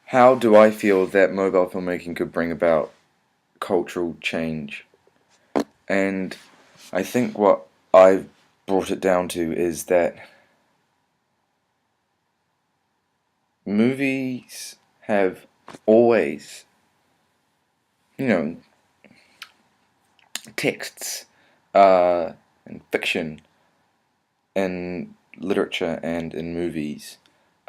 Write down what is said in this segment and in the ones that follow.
How do I feel that mobile filmmaking could bring about cultural change? And I think what I've brought it down to is that movies have always, you know, texts, and fiction, in literature and in movies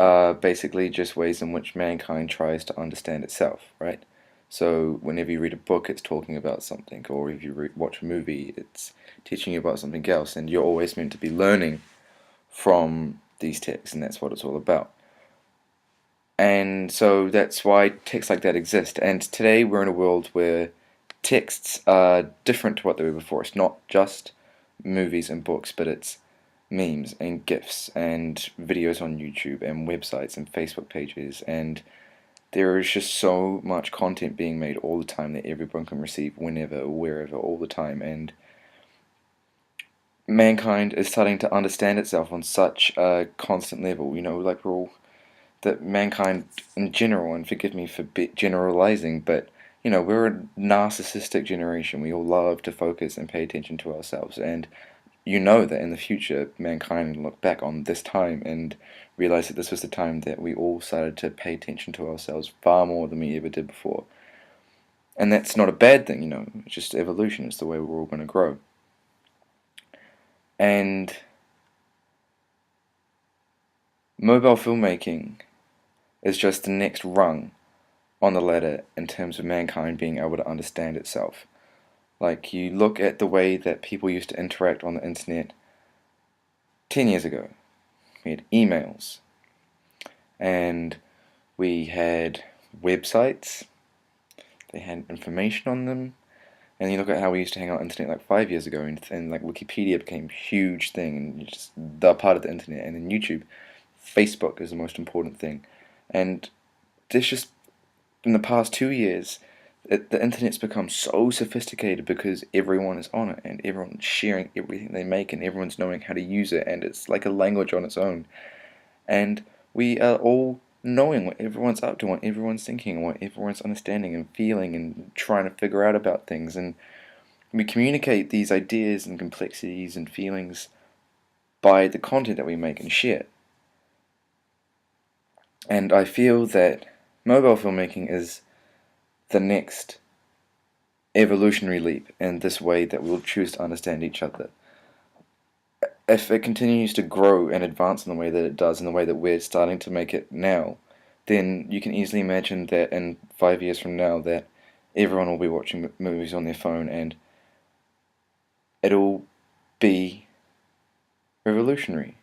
are basically just ways in which mankind tries to understand itself, right? So whenever you read a book, it's talking about something, or if you watch a movie, it's teaching you about something else, and you're always meant to be learning from these texts, and that's what it's all about. And so that's why texts like that exist. And today we're in a world where texts are different to what they were before. It's not just movies and books, but it's memes and GIFs and videos on YouTube and websites and Facebook pages, and there is just so much content being made all the time that everyone can receive whenever, wherever, all the time, and mankind is starting to understand itself on such a constant level, like we're all, that mankind in general, and forgive me for generalizing, but we're a narcissistic generation. We all love to focus and pay attention to ourselves, and that in the future mankind will look back on this time and realize that this was the time that we all started to pay attention to ourselves far more than we ever did before. And that's not a bad thing, it's just evolution, it's the way we're all going to grow. And mobile filmmaking is just the next rung on the ladder in terms of mankind being able to understand itself. Like, you look at the way that people used to interact on the internet 10 years ago. We had emails, and we had websites, they had information on them, and you look at how we used to hang out on the internet like 5 years ago, and like Wikipedia became a huge thing, and just the part of the internet, and then YouTube, Facebook is the most important thing, and there's just, in the past 2 years, the internet's become so sophisticated because everyone is on it, and everyone's sharing everything they make, and everyone's knowing how to use it, and it's like a language on its own. And we are all knowing what everyone's up to, what everyone's thinking, what everyone's understanding and feeling and trying to figure out about things. And we communicate these ideas and complexities and feelings by the content that we make and share. And I feel that mobile filmmaking is the next evolutionary leap in this way that we'll choose to understand each other. If it continues to grow and advance in the way that it does, in the way that we're starting to make it now, then you can easily imagine that in 5 years from now that everyone will be watching movies on their phone, and it'll be revolutionary.